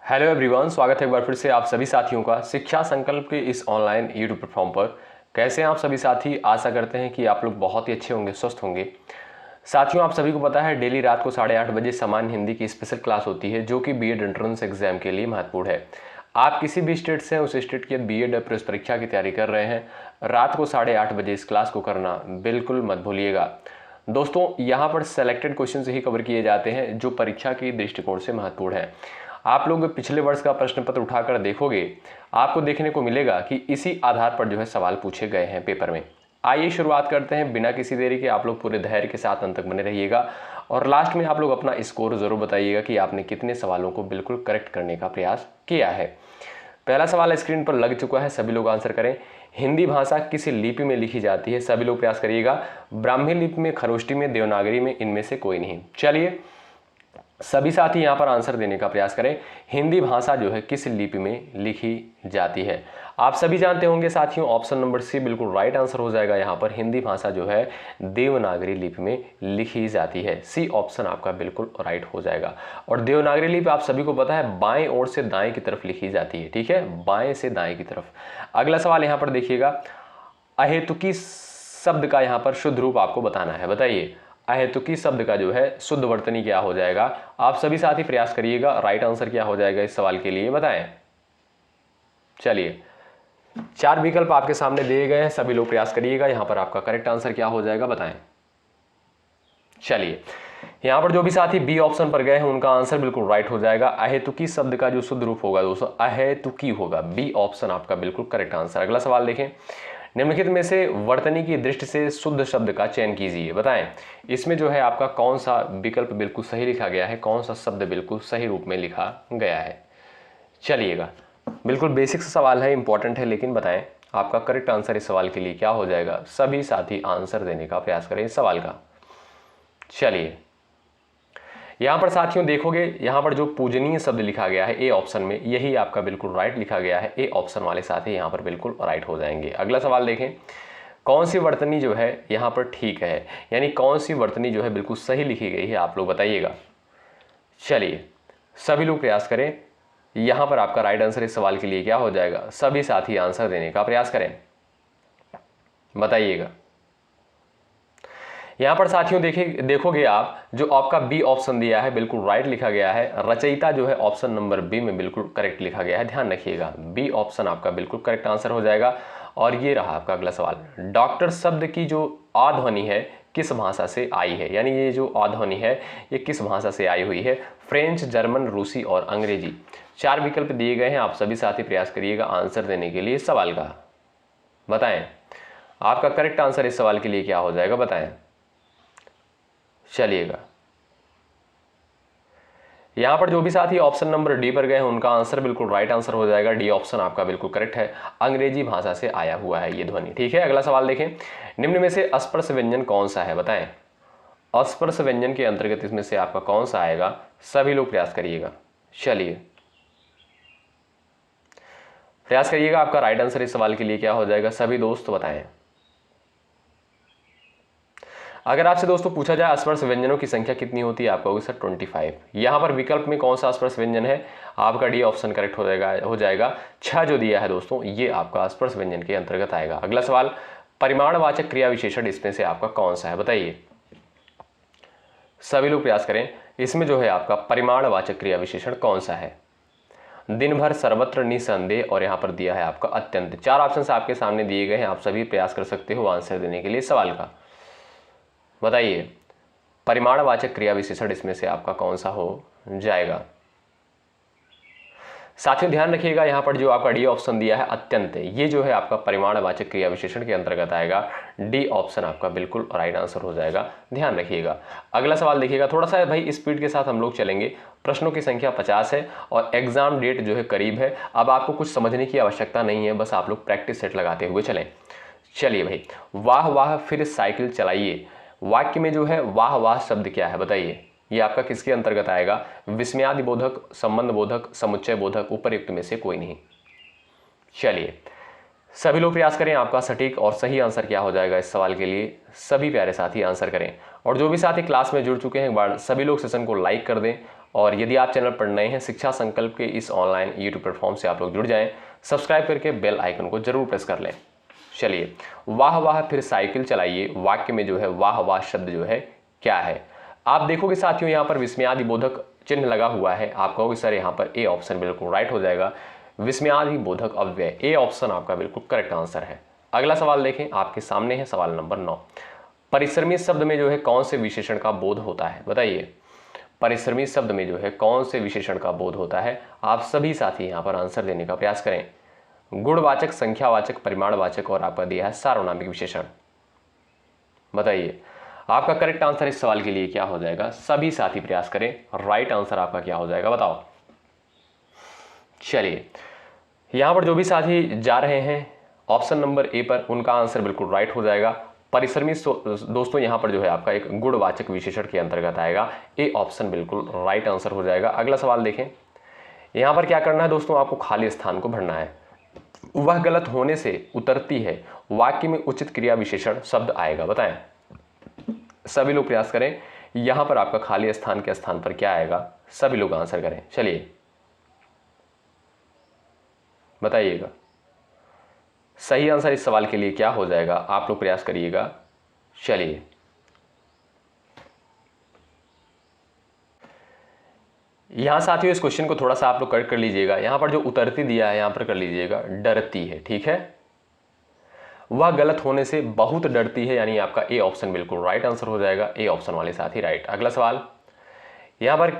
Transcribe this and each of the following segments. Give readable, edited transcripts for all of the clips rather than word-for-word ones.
Hello everyone, स्वागत है एक बार फिर से आप सभी साथियों का शिक्षा संकल्प के इस ऑनलाइन यूट्यूब प्लेटफॉर्म पर। कैसे हैं आप सभी साथी? आशा करते हैं कि आप लोग बहुत ही अच्छे होंगे, स्वस्थ होंगे। साथियों, आप सभी को पता है डेली रात को 8:30 बजे सामान्य हिंदी की स्पेशल क्लास होती है जो कि बीएड एंट्रेंस एग्जाम के लिए महत्वपूर्ण है। आप किसी भी स्टेट से हैं, उस स्टेट की बीएड प्रवेश परीक्षा की तैयारी कर रहे हैं, रात को 8:30 बजे इस क्लास को करना बिल्कुल मत भूलिएगा। दोस्तों, यहाँ पर सेलेक्टेड क्वेश्चन ही कवर किए जाते हैं जो परीक्षा के दृष्टिकोण से महत्वपूर्ण है। आप लोग पिछले वर्ष का प्रश्न पत्र उठाकर देखोगे, आपको देखने को मिलेगा कि इसी आधार पर जो है सवाल पूछे गए हैं पेपर में। आइए शुरुआत करते हैं बिना किसी देरी के। आप लोग पूरे धैर्य के साथ अंत तक बने रहिएगा और लास्ट में आप लोग अपना स्कोर जरूर बताइएगा कि आपने कितने सवालों को बिल्कुल करेक्ट करने का प्रयास किया है। पहला सवाल स्क्रीन पर लग चुका है, सभी लोग आंसर करें। हिंदी भाषा किस लिपि में लिखी जाती है? सभी लोग प्रयास करिएगा। ब्राह्मी लिपि में, खरोष्टी में, देवनागरी में, इनमें से कोई नहीं। चलिए सभी साथी यहाँ पर आंसर देने का प्रयास करें। हिंदी भाषा जो है किस लिपि में लिखी जाती है? आप सभी जानते होंगे साथियों, ऑप्शन नंबर सी बिल्कुल राइट आंसर हो जाएगा। यहाँ पर हिंदी भाषा जो है देवनागरी लिपि में लिखी जाती है। सी ऑप्शन आपका बिल्कुल राइट हो जाएगा। और देवनागरी लिपि आप सभी को पता है बाएं ओर से दाएं की तरफ लिखी जाती है, ठीक है, बाएं से दाएं की तरफ। अगला सवाल यहाँ पर देखिएगा, अहेतुकी शब्द का यहाँ पर शुद्ध रूप आपको बताना है। बताइए अहेतुकी शब्द का जो है शुद्ध वर्तनी क्या हो जाएगा? आप सभी साथी प्रयास करिएगा। राइट आंसर क्या हो जाएगा इस सवाल के लिए, बताएं। चलिए 4 विकल्प आपके सामने दिए गए हैं, सभी लोग प्रयास करिएगा। यहां पर आपका करेक्ट आंसर क्या हो जाएगा, बताएं। चलिए यहां पर जो भी साथी बी ऑप्शन पर गए हैं उनका आंसर बिल्कुल राइट हो जाएगा। अहेतुकी शब्द का जो शुद्ध रूप होगा दोस्तों अहेतुकी होगा। बी ऑप्शन आपका बिल्कुल करेक्ट आंसर। अगला सवाल देखें, निम्नलिखित में से वर्तनी की दृष्टि से शुद्ध शब्द का चयन कीजिए। बताएं इसमें जो है आपका कौन सा विकल्प बिल्कुल सही लिखा गया है, कौन सा शब्द बिल्कुल सही रूप में लिखा गया है। चलिएगा बिल्कुल बेसिक सवाल है, इंपॉर्टेंट है, लेकिन बताएं आपका करेक्ट आंसर इस सवाल के लिए क्या हो जाएगा। सभी साथी आंसर देने का प्रयास करें इस सवाल का। चलिए यहां पर साथियों देखोगे, यहां पर जो पूजनीय शब्द लिखा गया है ए ऑप्शन में, यही आपका बिल्कुल राइट लिखा गया है। ए ऑप्शन वाले साथी यहां पर बिल्कुल राइट हो जाएंगे। अगला सवाल देखें, कौन सी वर्तनी जो है यहां पर ठीक है, यानी कौन सी वर्तनी जो है बिल्कुल सही लिखी गई है, आप लोग बताइएगा। चलिए सभी लोग प्रयास करें। यहां पर आपका राइट आंसर इस सवाल के लिए क्या हो जाएगा? सभी साथी आंसर देने का प्रयास करें, बताइएगा। यहां पर साथियों देखोगे आप, जो आपका बी ऑप्शन दिया है बिल्कुल राइट लिखा गया है। रचयिता जो है ऑप्शन नंबर बी में बिल्कुल करेक्ट लिखा गया है। ध्यान रखिएगा, बी ऑप्शन आपका बिल्कुल करेक्ट आंसर हो जाएगा। और ये रहा आपका अगला सवाल, डॉक्टर शब्द की जो आध्वनि है किस भाषा से आई है? यानी ये जो आध्वनि है ये किस भाषा से आई हुई है? फ्रेंच, जर्मन, रूसी और अंग्रेजी। 4 विकल्प दिए गए हैं, आप सभी साथी प्रयास करिएगा आंसर देने के लिए इस सवाल का। बताएं आपका करेक्ट आंसर इस सवाल के लिए क्या हो जाएगा, बताएं। चलिएगा यहां पर जो भी साथी ऑप्शन नंबर डी पर गए हैं उनका आंसर बिल्कुल राइट आंसर हो जाएगा। डी ऑप्शन आपका बिल्कुल करेक्ट है। अंग्रेजी भाषा से आया हुआ है ये ध्वनि, ठीक है। अगला सवाल देखें, निम्न में से अस्पर्श व्यंजन कौन सा है? बताएं अस्पर्श व्यंजन के अंतर्गत इसमें से आपका कौन सा आएगा? सभी लोग प्रयास करिएगा। चलिए प्रयास करिएगा, आपका राइट आंसर इस सवाल के लिए क्या हो जाएगा? सभी दोस्त बताएं। अगर आपसे दोस्तों पूछा जाए स्पर्श व्यंजनों की संख्या कितनी होती है, आप कहोगे सर 25। यहाँ पर विकल्प में कौन सा स्पर्श व्यंजन है? आपका डी ऑप्शन करेक्ट हो जाएगा। 6 जो दिया है दोस्तों ये आपका स्पर्श व्यंजन के अंतर्गत आएगा। अगला सवाल, परिमाणवाचक क्रिया विशेषण इसमें से आपका कौन सा है? बताइए, सभी लोग प्रयास करें। इसमें जो है आपका परिमाणवाचक क्रिया विशेषण कौन सा है? दिन भर, सर्वत्र, निसंदेह और यहाँ पर दिया है आपका अत्यंत। 4 ऑप्शन आपके सामने दिए गए हैं, आप सभी प्रयास कर सकते हो आंसर देने के लिए सवाल का। बताइए परिमाणवाचक क्रिया विशेषण इसमें से आपका कौन सा हो जाएगा? साथियों ध्यान रखिएगा, यहां पर जो आपका डी ऑप्शन दिया है अत्यंत, ये जो है आपका परिमाणवाचक क्रिया विशेषण के अंतर्गत आएगा। डी ऑप्शन आपका बिल्कुल राइट आंसर हो जाएगा, ध्यान रखिएगा। अगला सवाल देखिएगा, थोड़ा सा भाई स्पीड के साथ हम लोग चलेंगे। प्रश्नों की संख्या 50 है और एग्जाम डेट जो है करीब है। अब आपको कुछ समझने की आवश्यकता नहीं है, बस आप लोग प्रैक्टिस सेट लगाते हुए चलें। चलिए भाई, वाह वाह फिर साइकिल चलाइए, वाक्य में जो है वाह वाह शब्द क्या है? बताइए ये आपका किसके अंतर्गत आएगा? विस्मयादि बोधक, संबंध बोधक, समुच्चय बोधक, उपरयुक्त में से कोई नहीं। चलिए सभी लोग प्रयास करें, आपका सटीक और सही आंसर क्या हो जाएगा इस सवाल के लिए। सभी प्यारे साथी आंसर करें और जो भी साथी क्लास में जुड़ चुके हैं एक बार सभी लोग सेशन को लाइक कर दें और यदि आप चैनल पर नए हैं, शिक्षा संकल्प के इस ऑनलाइन यूट्यूब प्लेटफॉर्म से आप लोग जुड़ जाएं, सब्सक्राइब करके बेल आइकन को जरूर प्रेस कर लें। चलिए, वाह वाह फिर साइकिल चलाइए वाक्य में जो है वाह वाह शब्द जो है क्या है? आप देखोगे साथियों, यहाँ पर विस्मयादि बोधक चिन्ह लगा हुआ है। आप कहोगे सर यहाँ पर ए ऑप्शन बिल्कुल राइट हो जाएगा, विस्मयादि बोधक अव्यय, ए ऑप्शन आपका बिल्कुल करेक्ट आंसर है। अगला सवाल देखें, आपके सामने है सवाल नंबर 9। परिश्रमी शब्द में जो है कौन से विशेषण का बोध होता है? बताइए, परिश्रमी शब्द में जो है कौन से विशेषण का बोध होता है? आप सभी साथी यहाँ पर आंसर देने का प्रयास करें। गुणवाचक, संख्यावाचक, परिमाणवाचक और आपका दिया है सार्वनामिक विशेषण। बताइए, आपका करेक्ट आंसर इस सवाल के लिए क्या हो जाएगा? सभी साथी प्रयास करें, राइट आंसर आपका क्या हो जाएगा बताओ। चलिए, यहां पर जो भी साथी जा रहे हैं ऑप्शन नंबर ए पर, उनका आंसर बिल्कुल राइट हो जाएगा। परिश्रमी दोस्तों यहाँ पर जो है आपका एक गुणवाचक विशेषण के अंतर्गत आएगा, ए ऑप्शन बिल्कुल राइट आंसर हो जाएगा। अगला सवाल देखें, यहाँ पर क्या करना है दोस्तों, आपको खाली स्थान को भरना है। वह गलत होने से उतरती है, वाक्य में उचित क्रिया विशेषण शब्द आएगा। बताएं, सभी लोग प्रयास करें, यहां पर आपका खाली स्थान के स्थान पर क्या आएगा? सभी लोग आंसर करें। चलिए बताइएगा, सही आंसर इस सवाल के लिए क्या हो जाएगा? आप लोग प्रयास करिएगा। चलिए, यहां साथियों इस क्वेश्चन को थोड़ा सा आप लोग करेक्ट कर लीजिएगा। यहां पर जो उतरती दिया है यहां पर कर लीजिएगा डरती है, ठीक है। वह गलत होने से बहुत डरती है, यानी आपका ए ऑप्शन बिल्कुल राइट आंसर हो जाएगा। ए ऑप्शन वाले साथी राइट। अगला सवाल यहां पर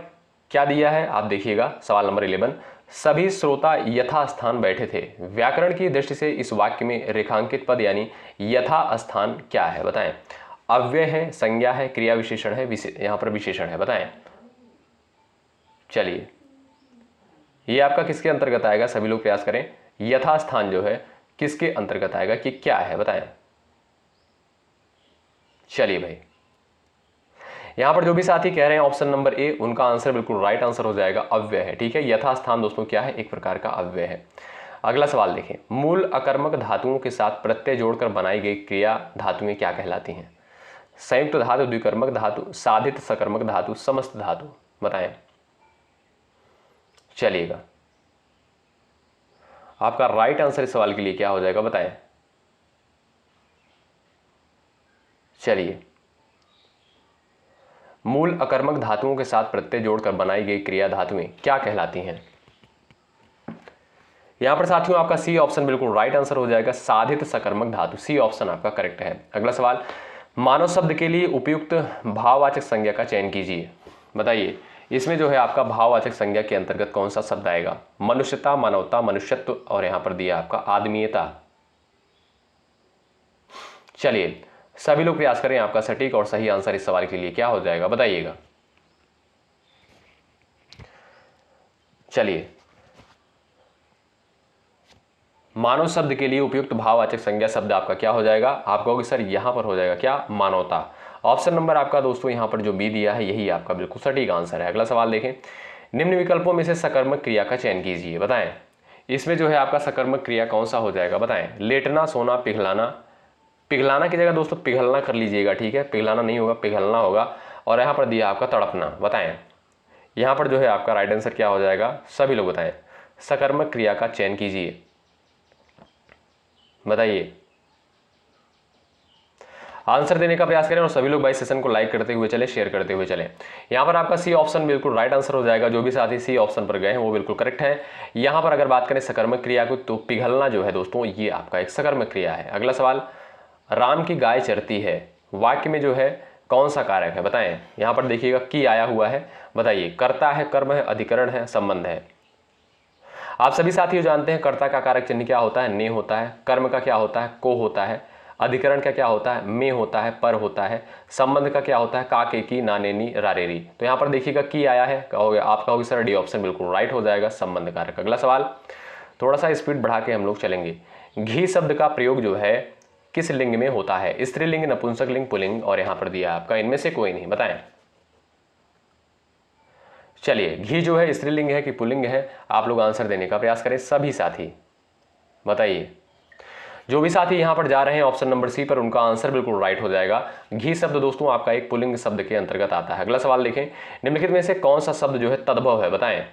क्या दिया है आप देखिएगा, सवाल नंबर 11। सभी श्रोता यथास्थान बैठे थे, व्याकरण की दृष्टि से इस वाक्य में रेखांकित पद यानी यथास्थान क्या है? बताएं, अव्यय है, संज्ञा है, क्रिया विशेषण है, यहां पर विशेषण है। बताएं, चलिए ये आपका किसके अंतर्गत आएगा? सभी लोग प्रयास करें, यथास्थान जो है किसके अंतर्गत आएगा कि क्या है? बताएं। चलिए भाई, यहां पर जो भी साथी कह रहे हैं ऑप्शन नंबर ए, उनका आंसर बिल्कुल राइट आंसर हो जाएगा, अव्यय है, ठीक है। यथास्थान दोस्तों क्या है? एक प्रकार का अव्यय है। अगला सवाल देखें, मूल अकर्मक धातुओं के साथ प्रत्यय जोड़कर बनाई गई क्रिया धातुएं क्या कहलाती हैं? संयुक्त धातु, द्विकर्मक धातु, साधित सकर्मक धातु, समस्त धातु। बताएं। चलिएगा, आपका राइट आंसर इस सवाल के लिए क्या हो जाएगा? बताएं। चलिए, मूल अकर्मक धातुओं के साथ प्रत्यय जोड़कर बनाई गई क्रिया धातुएं क्या कहलाती हैं? यहां पर साथियों आपका सी ऑप्शन बिल्कुल राइट आंसर हो जाएगा, साधित सकर्मक धातु। सी ऑप्शन आपका करेक्ट है। अगला सवाल, मानव शब्द के लिए उपयुक्त भाववाचक संज्ञा का चयन कीजिए। बताइए, इसमें जो है आपका भाववाचक संज्ञा के अंतर्गत कौन सा शब्द आएगा? मनुष्यता, मानवता, मनुष्यत्व और यहां पर दिया आपका आदमीयता। चलिए, सभी लोग प्रयास करें, आपका सटीक और सही आंसर इस सवाल के लिए क्या हो जाएगा? बताइएगा। चलिए, मानव शब्द के लिए उपयुक्त भाववाचक संज्ञा शब्द आपका क्या हो जाएगा? आप कहोगे सर यहां पर हो जाएगा क्या? मानवता। ऑप्शन नंबर आपका दोस्तों यहां पर जो बी दिया है यही आपका बिल्कुल सटीक आंसर है। अगला सवाल देखें, निम्न विकल्पों में से सकर्मक क्रिया का चयन कीजिए। बताएं, इसमें जो है आपका सकर्मक क्रिया कौन सा हो जाएगा? बताएं। लेटना, सोना, पिघलाना। पिघलाना की जगह दोस्तों पिघलना कर लीजिएगा, ठीक है। पिघलाना नहीं होगा, पिघलना होगा। और यहां पर दिया आपका तड़पना। बताएं, यहां पर जो है आपका राइट आंसर क्या हो जाएगा? सभी लोग बताएं। सकर्मक क्रिया का चयन कीजिए। बताइए, आंसर देने का प्रयास करें और सभी लोग भाई सेशन को लाइक करते हुए चले, शेयर करते हुए चले। यहां पर आपका सी ऑप्शन बिल्कुल राइट आंसर हो जाएगा। जो भी साथी सी ऑप्शन पर गए हैं वो बिल्कुल करेक्ट है। यहां पर अगर बात करें सकर्मक क्रिया को, तो पिघलना जो है दोस्तों ये आपका एक सकर्मक क्रिया है। अगला सवाल, राम की गाय चरती है, वाक्य में जो है कौन सा कारक है? बताएं। यहां पर देखिएगा की आया हुआ है। बताइए, कर्ता है, कर्म है, अधिकरण है, संबंध है। आप सभी साथियों जानते हैं कर्ता का कारक चिन्ह क्या होता है? ने होता है। कर्म का क्या होता है? को होता है। अधिकरण का क्या होता है? में होता है, पर होता है। संबंध का क्या होता है? का, के, की, ना, ने, नी, रा, रे, री। तो यहां पर देखिएगा की आया है, कहोगे आप कहोगे सर डी ऑप्शन बिल्कुल राइट हो जाएगा, संबंध कारक। अगला सवाल, थोड़ा सा स्पीड बढ़ा के हम लोग चलेंगे। घी शब्द का प्रयोग जो है किस लिंग में होता है? स्त्रीलिंग, नपुंसक लिंग, पुल्लिंग और यहां पर दिया आपका इनमें से कोई नहीं। बताएं। चलिए, घी जो है स्त्रीलिंग है कि पुल्लिंग है? आप लोग आंसर देने का प्रयास करें सभी साथी। बताइए। जो भी साथी यहां पर जा रहे हैं ऑप्शन नंबर सी पर, उनका आंसर बिल्कुल राइट हो जाएगा। घी शब्द दोस्तों आपका एक पुल्लिंग शब्द के अंतर्गत आता है। अगला सवाल देखें, निम्नलिखित में से कौन सा शब्द जो है तद्भव है, बताएं।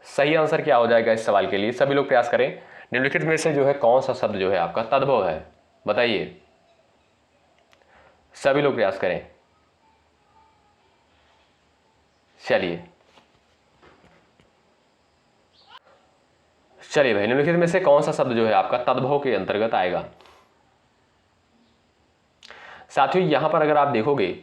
सही आंसर क्या हो जाएगा इस सवाल के लिए, सभी लोग प्रयास करें। निम्नलिखित में से जो है कौन सा शब्द जो है आपका तद्भव है, बताइए, सभी लोग प्रयास करें। चलिए भाई, निम्नलिखित में से कौन सा शब्द जो है आपका तद्भव के अंतर्गत आएगा। साथियों यहां पर अगर आप देखोगे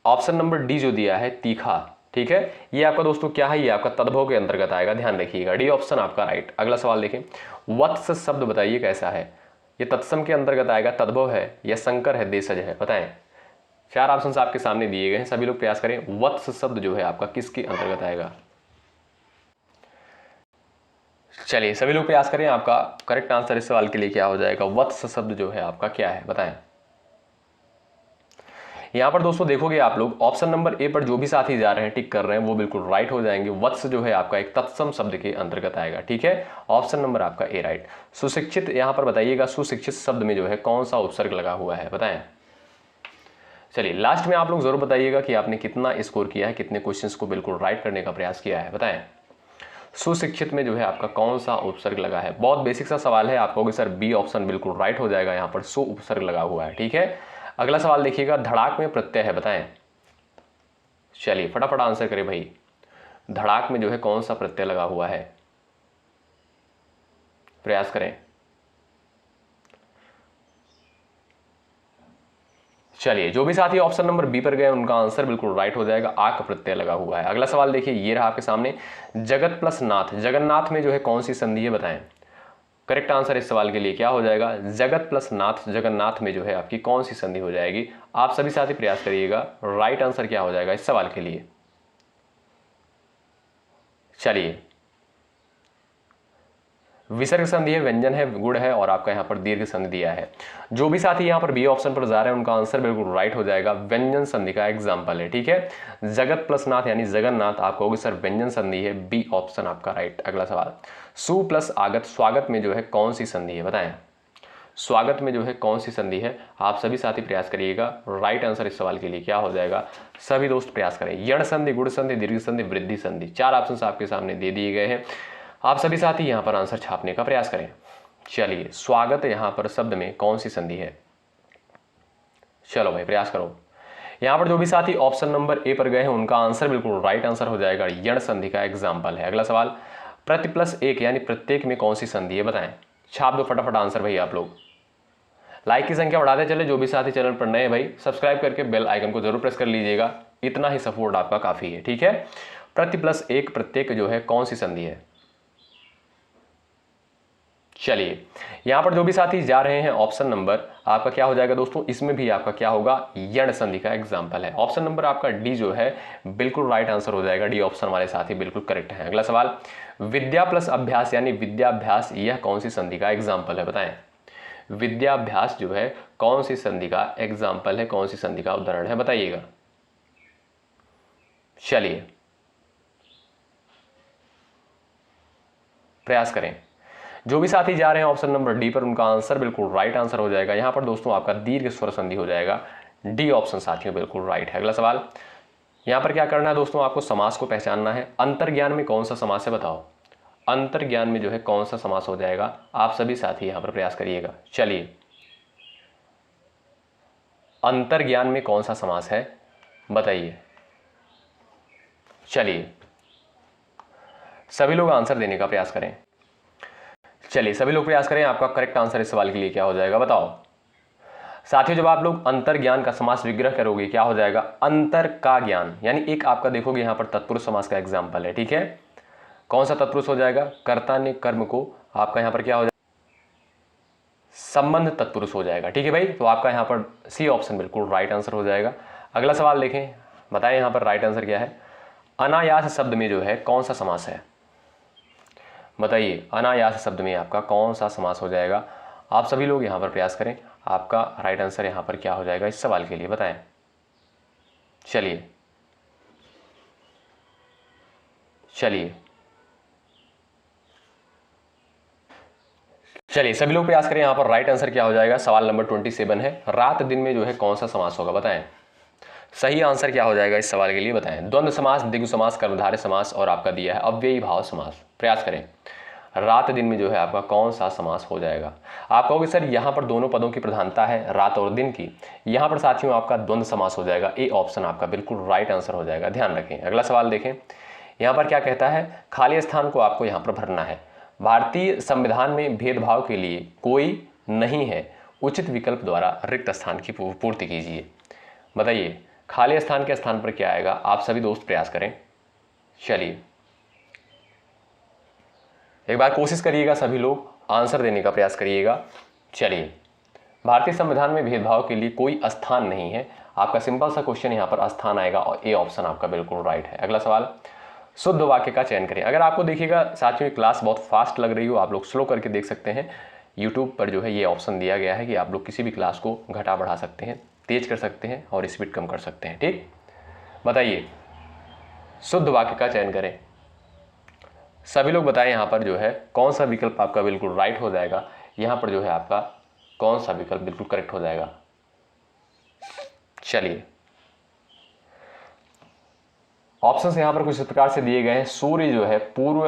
ऑप्शन नंबर डी जो दिया है तीखा, ठीक है, ये आपका दोस्तों क्या है, ये आपका तद्भव के अंतर्गत आएगा, ध्यान रखिएगा, डी ऑप्शन आपका राइट। अगला सवाल देखें, वत्स शब्द बताइए कैसा है, ये तत्सम के अंतर्गत आएगा, तद्भव है या संकर है, देशज है, बताएं। 4 ऑप्शन आपके सामने दिए गए हैं, सभी लोग प्रयास करें। वत्स शब्द जो है आपका किसके अंतर्गत आएगा। चलिए सभी लोग प्रयास करें, आपका करेक्ट आंसर इस सवाल के लिए क्या हो जाएगा, वत्स शब्द जो है आपका क्या है, बताएं। यहां पर दोस्तों देखोगे आप लोग ऑप्शन नंबर ए पर जो भी साथी जा रहे हैं टिक कर रहे हैं वो बिल्कुल राइट हो जाएंगे। वत्स जो है आपका एक तत्सम शब्द के अंतर्गत आएगा, ठीक है, ऑप्शन नंबर आपका ए राइट। सुशिक्षित, यहां पर बताइएगा सुशिक्षित शब्द में जो है कौन सा उपसर्ग लगा हुआ है, बताएं। चलिए लास्ट में आप लोग जरूर बताइएगा कि आपने कितना स्कोर किया है, कितने क्वेश्चंस को बिल्कुल राइट करने का प्रयास किया है, बताएं। सुशिक्षित में जो है आपका कौन सा उपसर्ग लगा है, बहुत बेसिक सा सवाल है, आप कहोगे सर बी ऑप्शन बिल्कुल राइट हो जाएगा, यहाँ पर सु उपसर्ग लगा हुआ है, ठीक है। अगला सवाल देखिएगा, धड़ाक में प्रत्यय है, बताएं। चलिए फटाफट आंसर करें भाई, धड़ाक में जो है कौन सा प्रत्यय लगा हुआ है, प्रयास करें। चलिए जो भी साथी ऑप्शन नंबर बी पर गए उनका आंसर बिल्कुल राइट हो जाएगा, आक प्रत्यय लगा हुआ है। अगला सवाल देखिए, ये रहा आपके सामने, जगत प्लस नाथ, जगन्नाथ में जो है कौन सी संधि है, बताएं। करेक्ट आंसर इस सवाल के लिए क्या हो जाएगा, जगत प्लस नाथ, जगन्नाथ में जो है आपकी कौन सी संधि हो जाएगी। आप सभी साथी प्रयास करिएगा, राइट आंसर क्या हो जाएगा इस सवाल के लिए। चलिए विसर्ग संधि है, व्यंजन है, गुण है और आपका यहां पर दीर्घ संधि दिया है। जो भी साथी यहां पर बी ऑप्शन पर जा रहे हैं उनका आंसर बिल्कुल राइट हो जाएगा, व्यंजन संधि का एग्जांपल है, ठीक है। जगत प्लस नाथ यानी जगन्नाथ, आप कहोगे सर व्यंजन संधि है, बी ऑप्शन आपका राइट। अगला सवाल, सु प्लस आगत, स्वागत में जो है कौन सी संधि है, बताएं। स्वागत में जो है कौन सी संधि है, आप सभी साथी प्रयास करिएगा, राइट आंसर इस सवाल के लिए क्या हो जाएगा, सभी दोस्त प्रयास करें। यण संधि, गुण संधि, दीर्घ संधि, वृद्धि संधि, 4 ऑप्शन आपके सामने दे दिए गए हैं, आप सभी साथी यहां पर आंसर छापने का प्रयास करें। चलिए स्वागत यहां पर शब्द में कौन सी संधि है, चलो भाई प्रयास करो। यहां पर जो भी साथी ऑप्शन नंबर ए पर गए हैं उनका आंसर बिल्कुल राइट आंसर हो जाएगा, यण संधि का एग्जाम्पल है। अगला सवाल, प्रति प्लस एक यानी प्रत्येक में कौन सी संधि है, बताएं। छाप दो फटाफट आंसर भाई आप लोग, लाइक की संख्या बढ़ाते चले। जो भी साथी चैनल पर नए भाई सब्सक्राइब करके बेल आइकन को जरूर प्रेस कर लीजिएगा, इतना ही सपोर्ट आपका काफी है, ठीक है। प्रति प्लस एक प्रत्येक जो है कौन सी संधि है। चलिए यहां पर जो भी साथी जा रहे हैं ऑप्शन नंबर आपका क्या हो जाएगा दोस्तों, इसमें भी आपका क्या होगा, यण संधि का एग्जाम्पल है। ऑप्शन नंबर आपका डी जो है बिल्कुल राइट आंसर हो जाएगा, डी ऑप्शन वाले साथी बिल्कुल करेक्ट है। अगला सवाल, विद्या प्लस अभ्यास यानी विद्याभ्यास, यह कौन सी संधि का एग्जाम्पल है, बताएं। विद्याभ्यास जो है कौन सी संधि का एग्जाम्पल है, कौन सी संधि का उदाहरण है, बताइएगा। चलिए प्रयास करें। जो भी साथी जा रहे हैं ऑप्शन नंबर डी पर उनका आंसर बिल्कुल राइट आंसर हो जाएगा, यहां पर दोस्तों आपका दीर्घ स्वर संधि हो जाएगा, डी ऑप्शन साथियों बिल्कुल राइट है। अगला सवाल, यहां पर क्या करना है दोस्तों, आपको समास को पहचानना है। अंतर्ज्ञान में कौन सा समास है, बताओ। अंतर्ज्ञान में जो है कौन सा समास हो जाएगा, आप सभी साथी यहां पर प्रयास करिएगा। चलिए अंतर्ज्ञान में कौन सा समास है, बताइए। चलिए सभी लोग आंसर देने का प्रयास करें। चलिए सभी लोग प्रयास करें, आपका करेक्ट आंसर इस सवाल के लिए क्या हो जाएगा, बताओ। साथियों जब आप लोग अंतर्ज्ञान का समास विग्रह करोगे क्या हो जाएगा, अंतर का ज्ञान, यानी एक आपका देखोगे यहां पर तत्पुरुष समास का एग्जाम्पल है, ठीक है। कौन सा तत्पुरुष हो जाएगा, कर्ता ने कर्म को, आपका यहां पर क्या हो जाएगा, संबंध तत्पुरुष हो जाएगा, ठीक है भाई। तो आपका यहां पर सी ऑप्शन बिल्कुल राइट आंसर हो जाएगा। अगला सवाल देखें, बताएं यहां पर राइट आंसर क्या है। अनायास शब्द में जो है कौन सा समास है, बताइए। अनायास शब्द में आपका कौन सा समास हो जाएगा, आप सभी लोग यहां पर प्रयास करें, आपका राइट आंसर यहां पर क्या हो जाएगा इस सवाल के लिए, बताएं। चलिए चलिए चलिए सभी लोग प्रयास करें। यहाँ पर राइट आंसर क्या हो जाएगा, सवाल नंबर 27 है, रात दिन में जो है कौन सा समास होगा, बताएं सही आंसर क्या हो जाएगा इस सवाल के लिए, बताएं। द्वंद्व समास, द्विगु समास, कर्मधारय समास और आपका दिया है अव्ययी भाव समास। प्रयास करें, रात दिन में जो है आपका कौन सा समास हो जाएगा। आप कहोगे सर यहाँ पर दोनों पदों की प्रधानता है रात और दिन की, यहाँ पर साथियों आपका द्वंद्व समास हो जाएगा। ए ऑप्शन आपका बिल्कुल राइट आंसर हो जाएगा, ध्यान रखें। अगला सवाल देखें, यहाँ पर क्या कहता है, खाली स्थान को आपको यहाँ पर भरना है। भारतीय संविधान में भेदभाव के लिए कोई नहीं है, उचित विकल्प द्वारा रिक्त स्थान की पूर्ति कीजिए। बताइए खाली स्थान के स्थान पर क्या आएगा, आप सभी दोस्त प्रयास करें। चलिए एक बार कोशिश करिएगा, सभी लोग आंसर देने का प्रयास करिएगा। चलिए, भारतीय संविधान में भेदभाव के लिए कोई स्थान नहीं है, आपका सिंपल सा क्वेश्चन यहाँ पर स्थान आएगा और ए ऑप्शन आपका बिल्कुल राइट है। अगला सवाल, शुद्ध वाक्य का चयन करें। अगर आपको देखिएगा साथियों क्लास बहुत फास्ट लग रही हो, आप लोग स्लो करके देख सकते हैं। यूट्यूब पर जो है ये ऑप्शन दिया गया है कि आप लोग किसी भी क्लास को घटा बढ़ा सकते हैं, तेज कर सकते हैं और स्पीड कम कर सकते हैं। ठीक, बताइए शुद्ध वाक्य का चयन करें। सभी लोग बताएं यहाँ पर जो है कौन सा विकल्प आपका बिल्कुल राइट हो जाएगा, यहाँ पर जो है आपका कौन सा विकल्प बिल्कुल करेक्ट हो जाएगा। चलिए ऑप्शंस यहाँ पर कुछ इस प्रकार से दिए गए हैं। सूर्य जो है पूर्व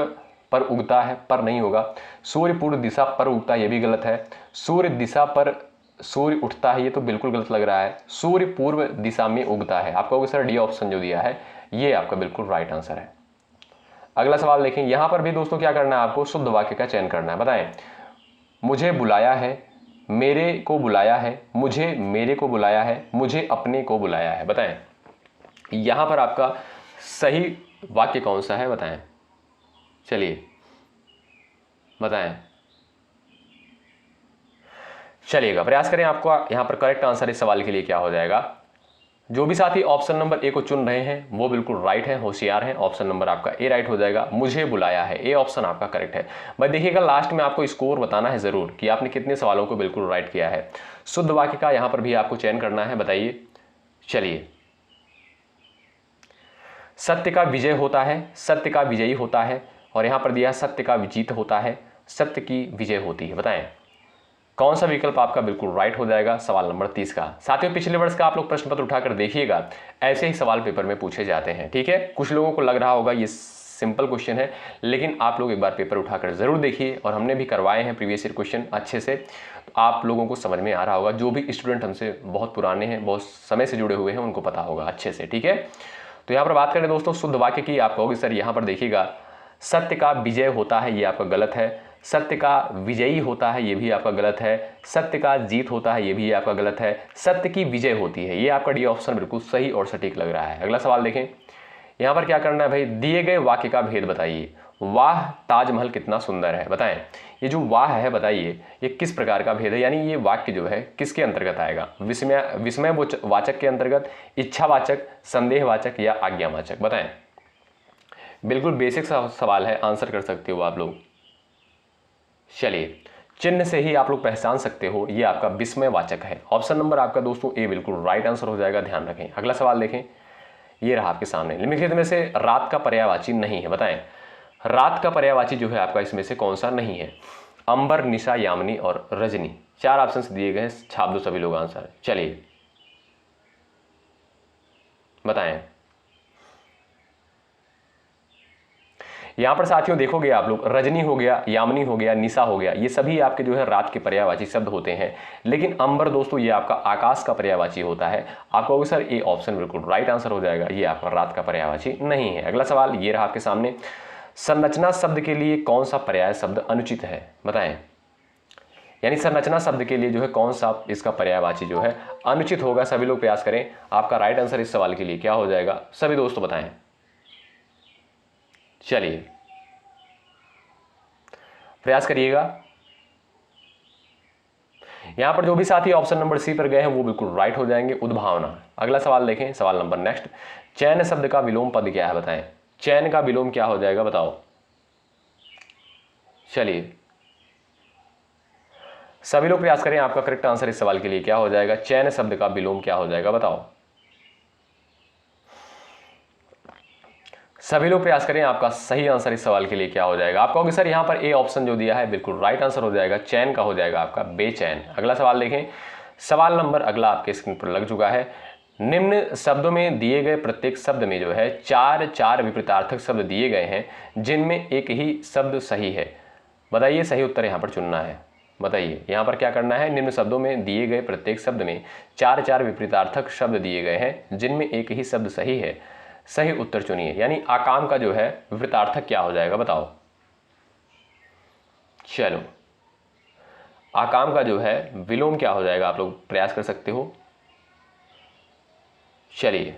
पर उगता है, पर नहीं होगा। सूर्य पूर्व दिशा पर उगता है, ये भी गलत है। सूर्य दिशा पर सूर्य उठता है, ये तो बिल्कुल गलत लग रहा है। सूर्य पूर्व दिशा में उगता है, आप कहोगे सर डी ऑप्शन जो दिया है ये आपका बिल्कुल राइट आंसर है। अगला सवाल देखें, यहां पर भी दोस्तों क्या करना है, आपको शुद्ध वाक्य का चयन करना है। बताएं, मुझे बुलाया है, मेरे को बुलाया है, मुझे मेरे को बुलाया है, मुझे अपने को बुलाया है। बताएं यहां पर आपका सही वाक्य कौन सा है, बताएं। चलिए बताएं, चलिएगा प्रयास करें। आपको यहां पर करेक्ट आंसर इस सवाल के लिए क्या हो जाएगा। जो भी साथी ऑप्शन नंबर ए को चुन रहे हैं वो बिल्कुल राइट है, होशियार है। ऑप्शन नंबर आपका ए राइट हो जाएगा, मुझे बुलाया है, ए ऑप्शन आपका करेक्ट है। भाई देखिएगा लास्ट में आपको स्कोर बताना है जरूर कि आपने कितने सवालों को बिल्कुल राइट किया है। शुद्ध वाक्य का यहां पर भी आपको चयन करना है, बताइए। चलिए, सत्य का विजय होता है, सत्य का विजयी होता है, और यहां पर दिया सत्य का विजीत होता है, सत्य की विजय होती है। बताएं कौन सा विकल्प आपका बिल्कुल राइट हो जाएगा, सवाल नंबर 30 का। साथियों पिछले वर्ष का आप लोग प्रश्न पत्र उठाकर देखिएगा, ऐसे ही सवाल पेपर में पूछे जाते हैं। ठीक है, कुछ लोगों को लग रहा होगा ये सिंपल क्वेश्चन है, लेकिन आप लोग एक बार पेपर उठाकर जरूर देखिए। और हमने भी करवाए हैं प्रीवियस ईयर क्वेश्चन अच्छे से, तो आप लोगों को समझ में आ रहा होगा। जो भी स्टूडेंट हमसे बहुत पुराने हैं, बहुत समय से जुड़े हुए हैं, उनको पता होगा अच्छे से। ठीक है, तो यहाँ पर बात करें दोस्तों शुद्ध वाक्य की, आप कहोगे सर यहाँ पर देखिएगा सत्य का विजय होता है, ये आपका गलत है। सत्य का विजयी होता है, ये भी आपका गलत है। सत्य का जीत होता है, ये भी आपका गलत है। सत्य की विजय होती है, ये आपका डी ऑप्शन बिल्कुल सही और सटीक लग रहा है। अगला सवाल देखें, यहाँ पर क्या करना है भाई, दिए गए वाक्य का भेद बताइए। वाह ताजमहल कितना सुंदर है। बताएं ये जो वाह है, बताइए ये किस प्रकार का भेद है, यानी ये वाक्य जो है किसके अंतर्गत आएगा। विस्मय वाचक के अंतर्गत, इच्छावाचक, संदेहवाचक या आज्ञावाचक। बताएं बिल्कुल बेसिक सा सवाल है, आंसर कर सकते हो आप लोग। चलिए, चिन्ह से ही आप लोग पहचान सकते हो, ये आपका विस्मयवाचक है। ऑप्शन नंबर आपका दोस्तों ए बिल्कुल राइट आंसर हो जाएगा, ध्यान रखें। अगला सवाल देखें, ये रहा आपके सामने, निम्नलिखित में से रात का पर्यायवाची नहीं है। बताएं रात का पर्यायवाची जो है आपका इसमें से कौन सा नहीं है। अंबर, निशा, यामिनी और रजनी, 4 ऑप्शन दिए गए हैं, छाप दो सभी लोग आंसर। चलिए बताएं, यहां पर साथियों देखोगे आप लोग, रजनी हो गया, यामिनी हो गया, निशा हो गया, ये सभी आपके जो है रात के पर्यायवाची शब्द होते हैं। लेकिन अंबर दोस्तों ये आपका आकाश का पर्यायवाची होता है। आप कहोगे सर ये ऑप्शन बिल्कुल राइट आंसर हो जाएगा, ये आपका रात का पर्यायवाची नहीं है। अगला सवाल ये रहा आपके सामने, संरचना शब्द के लिए कौन सा पर्याय शब्द अनुचित है। बताएं यानी संरचना शब्द के लिए जो है कौन सा इसका पर्यायवाची जो है अनुचित होगा। सभी लोग प्रयास करें, आपका राइट आंसर इस सवाल के लिए क्या हो जाएगा, सभी दोस्तों बताएं। चलिए प्रयास करिएगा। यहां पर जो भी साथी ऑप्शन नंबर सी पर गए हैं वो बिल्कुल राइट हो जाएंगे, उद्भावना। अगला सवाल देखें, सवाल नंबर नेक्स्ट, चयन शब्द का विलोम पद क्या है। बताएं चयन का विलोम क्या हो जाएगा, बताओ। चलिए सभी लोग प्रयास करें, आपका करेक्ट आंसर इस सवाल के लिए क्या हो जाएगा, चयन शब्द का विलोम क्या हो जाएगा, बताओ। सभी लोग प्रयास करें। आपका सही आंसर इस सवाल के लिए क्या हो जाएगा? आप कहोगे सर यहाँ पर ए ऑप्शन जो दिया है बिल्कुल राइट आंसर हो जाएगा, चैन का हो जाएगा आपका बेचैन। अगला सवाल देखें, सवाल नंबर अगला आपके स्क्रीन पर लग चुका है। निम्न शब्दों में दिए गए प्रत्येक शब्द में जो है चार विपरीतार्थक शब्द दिए गए हैं जिनमें एक ही शब्द सही है। बताइए, सही उत्तर यहाँ पर चुनना है। बताइए यहाँ पर क्या करना है? निम्न शब्दों में दिए गए प्रत्येक शब्द में चार विपरीतार्थक शब्द दिए गए हैं जिनमें एक ही शब्द सही है। सही उत्तर चुनिए। यानी आकाम का जो है विपरीतार्थक क्या हो जाएगा? बताओ। चलो, आकाम का जो है विलोम क्या हो जाएगा? आप लोग प्रयास कर सकते हो। चलिए,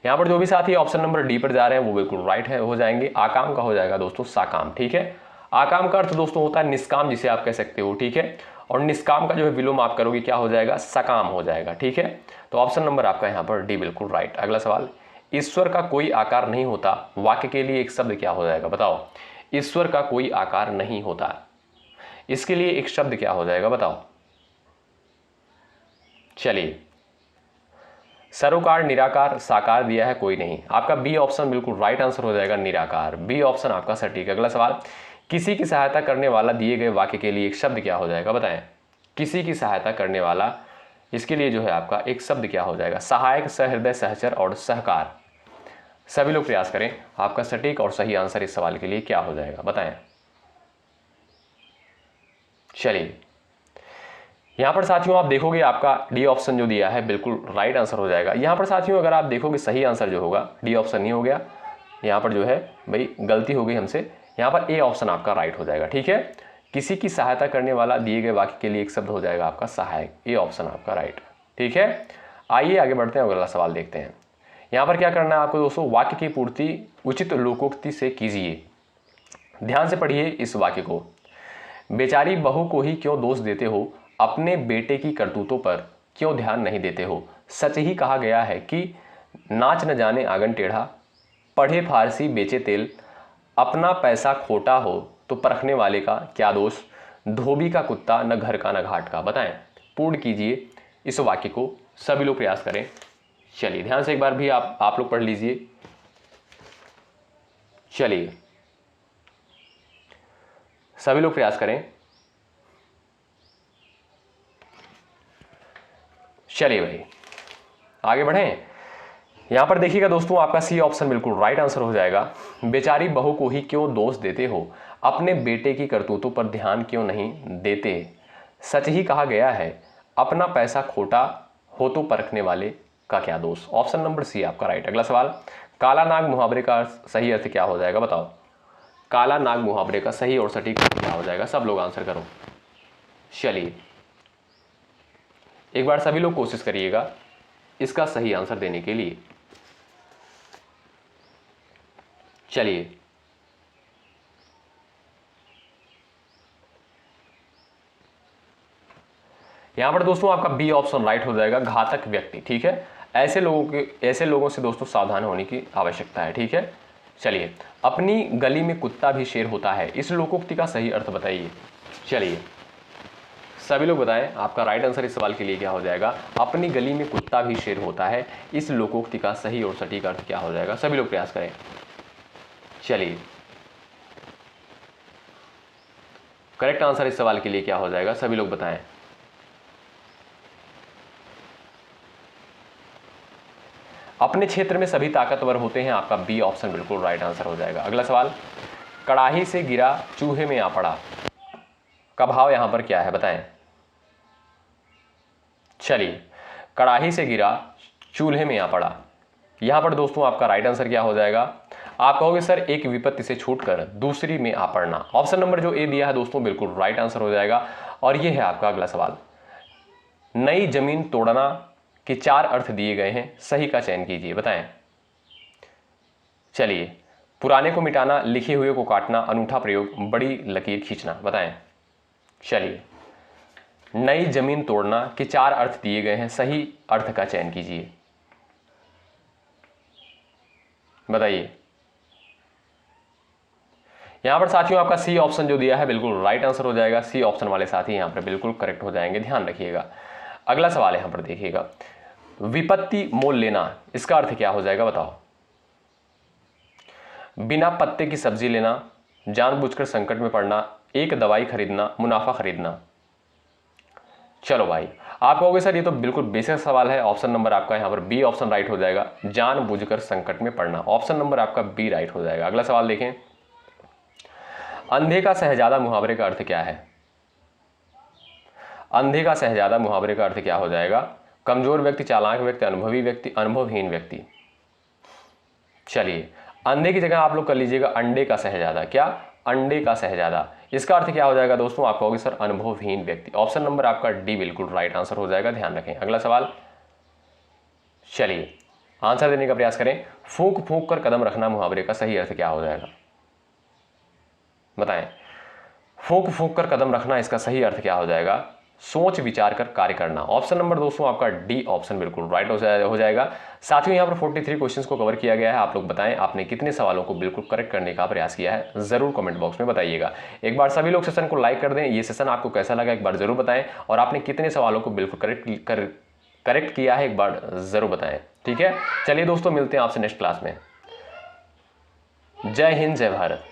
यहां पर जो भी साथी ऑप्शन नंबर डी पर जा रहे हैं वो बिल्कुल राइट है, हो जाएंगे। आकाम का हो जाएगा दोस्तों साकाम। ठीक है, आकाम का अर्थ दोस्तों होता है निष्काम, जिसे आप कह सकते हो। ठीक है, और निष्काम का जो है विलोम आप करोगे क्या हो जाएगा? सकाम हो जाएगा। ठीक है, तो ऑप्शन नंबर आपका यहाँ पर डी बिल्कुल राइट। अगला सवाल, ईश्वर का कोई आकार नहीं होता, वाक्य के लिए एक शब्द क्या हो जाएगा? बताओ। ईश्वर का कोई आकार नहीं होता, इसके लिए एक शब्द क्या हो जाएगा? बताओ। चलिए, सरोकार, निराकार, साकार दिया है कोई नहीं। आपका बी ऑप्शन बिल्कुल राइट आंसर हो जाएगा, निराकार। बी ऑप्शन आपका सटीक। अगला सवाल, किसी की सहायता करने वाला दिए गए वाक्य के लिए एक शब्द क्या हो जाएगा? बताएं। किसी की सहायता करने वाला, इसके लिए जो है आपका एक शब्द क्या हो जाएगा? सहायक, सहृदय, सहचर और सहकार। सभी लोग प्रयास करें। आपका सटीक और सही आंसर इस सवाल के लिए क्या हो जाएगा? बताएं। चलिए, यहां पर साथियों आप देखोगे आपका डी ऑप्शन जो दिया है बिल्कुल राइट आंसर हो जाएगा। यहां पर साथियों अगर आप देखोगे सही आंसर जो होगा डी ऑप्शन नहीं हो गया, यहां पर जो है भाई गलती हो गई हमसे। यहां पर ए ऑप्शन आपका राइट हो जाएगा। ठीक है, किसी की सहायता करने वाला दिए गए वाक्य के लिए एक शब्द हो जाएगा आपका सहायक। ए ऑप्शन आपका राइट। ठीक है, आइए आगे बढ़ते हैं, अगला सवाल देखते हैं। यहां पर क्या करना है आपको दोस्तों? वाक्य की पूर्ति उचित लोकोक्ति से कीजिए। ध्यान से पढ़िए इस वाक्य को। बेचारी बहू को ही क्यों दोष देते हो, अपने बेटे की करतूतों पर क्यों ध्यान नहीं देते हो। सच ही कहा गया है कि नाच न जाने आंगन टेढ़ा, पढ़े फारसी बेचे तेल, अपना पैसा खोटा हो तो परखने वाले का क्या दोष, धोबी का कुत्ता न घर का न घाट का। बताएं, पूर्ण कीजिए इस वाक्य को। सभी लोग प्रयास करें। चलिए, ध्यान से एक बार भी आप लोग पढ़ लीजिए। चलिए, सभी लोग प्रयास करें। चलिए भाई आगे बढ़ें। यहां पर देखिएगा दोस्तों, आपका सी ऑप्शन बिल्कुल राइट आंसर हो जाएगा। बेचारी बहू को ही क्यों दोष देते हो, अपने बेटे की करतूतों पर ध्यान क्यों नहीं देते। सच ही कहा गया है, अपना पैसा खोटा हो तो परखने वाले का क्या दोष। ऑप्शन नंबर सी आपका राइट। अगला सवाल, काला नाग मुहावरे का सही अर्थ क्या हो जाएगा? बताओ। काला नाग मुहावरे का सही और सटीक क्या हो जाएगा? सब लोग आंसर करो। चलिए, एक बार सभी लोग कोशिश करिएगा इसका सही आंसर देने के लिए। चलिए, यहां पर दोस्तों आपका बी ऑप्शन राइट हो जाएगा, घातक व्यक्ति। ठीक है, ऐसे लोगों से दोस्तों सावधान होने की आवश्यकता है। ठीक है, चलिए, अपनी गली में कुत्ता भी शेर होता है, इस लोकोक्ति का सही अर्थ बताइए। चलिए, सभी लोग बताएं आपका राइट आंसर इस सवाल के लिए क्या हो जाएगा? अपनी गली में कुत्ता भी शेर होता है, इस लोकोक्ति का सही और सटीक अर्थ क्या हो जाएगा? सभी लोग प्रयास करें। चलिए, करेक्ट आंसर इस सवाल के लिए क्या हो जाएगा? सभी लोग बताएं। अपने क्षेत्र में सभी ताकतवर होते हैं, आपका बी ऑप्शन बिल्कुल राइट आंसर हो जाएगा। अगला सवाल, कड़ाही से गिरा चूहे में आ पड़ा, का भाव यहां पर क्या है? बताएं। चलिए, कड़ाही से गिरा चूल्हे में आ पड़ा, यहां पर दोस्तों आपका राइट आंसर क्या हो जाएगा? आप कहोगे सर एक विपत्ति से छूटकर दूसरी में आ पड़ना। ऑप्शन नंबर जो ए दिया है दोस्तों बिल्कुल राइट आंसर हो जाएगा। और ये है आपका अगला सवाल, नई जमीन तोड़ना के 4 अर्थ दिए गए हैं, सही का चयन कीजिए। बताएं। चलिए, पुराने को मिटाना, लिखे हुए को काटना, अनूठा प्रयोग, बड़ी लकीर खींचना। बताएं। चलिए, नई जमीन तोड़ना के 4 अर्थ दिए गए हैं, सही अर्थ का चयन कीजिए। बताइए। यहां पर साथियों आपका सी ऑप्शन जो दिया है बिल्कुल राइट आंसर हो जाएगा। सी ऑप्शन वाले साथी यहां पर बिल्कुल करेक्ट हो जाएंगे, ध्यान रखिएगा। अगला सवाल यहां पर देखिएगा, विपत्ति मोल लेना, इसका अर्थ क्या हो जाएगा बताओ। बिना पत्ते की सब्जी लेना, जानबूझकर संकट में पड़ना, एक दवाई खरीदना, मुनाफा खरीदना। चलो भाई, आप कहोगे सर ये तो बिल्कुल बेसिक सवाल है, ऑप्शन नंबर आपका यहाँ पर बी ऑप्शन राइट हो जाएगा, जानबूझकर संकट में पड़ना। ऑप्शन नंबर आपका बी राइट हो जाएगा। अगला सवाल देखें, अंधे का शहजादा मुहावरे का अर्थ क्या है। अंधे का शहजादा मुहावरे का अर्थ क्या हो जाएगा। कमजोर व्यक्ति, चालाक व्यक्ति, अनुभवी व्यक्ति, अनुभवहीन व्यक्ति। चलिए, अंधे की जगह आप लोग कर लीजिएगा अंडे का शहजादा। क्या, अंडे का शहजादा। इसका अर्थ क्या हो जाएगा दोस्तों, आप कहोगे सर अनुभवहीन व्यक्ति। ऑप्शन नंबर आपका डी बिल्कुल राइट आंसर हो जाएगा, ध्यान रखें। अगला सवाल, चलिए आंसर देने का प्रयास करें। फूंक फूंक कर कदम रखना मुहावरे का सही अर्थ क्या हो जाएगा, बताएं। फूंक फूंक कर कदम रखना, इसका सही अर्थ क्या हो जाएगा। सोच विचार कर कार्य करना। ऑप्शन नंबर दोस्तों आपका डी ऑप्शन बिल्कुल राइट हो जाएगा। साथियों, यहाँ पर 43 क्वेश्चंस को कवर किया गया है। आप लोग बताएं आपने कितने सवालों को बिल्कुल करेक्ट करने का प्रयास किया है, जरूर कमेंट बॉक्स में बताइएगा। एक बार सभी लोग सेशन को लाइक कर दें। ये सेशन आपको कैसा लगा एक बार जरूर बताएं, और आपने कितने सवालों को बिल्कुल करेक्ट किया है एक बार जरूर बताएं। ठीक है, चलिए दोस्तों, मिलते हैं आपसे नेक्स्ट क्लास में। जय हिंद, जय भारत।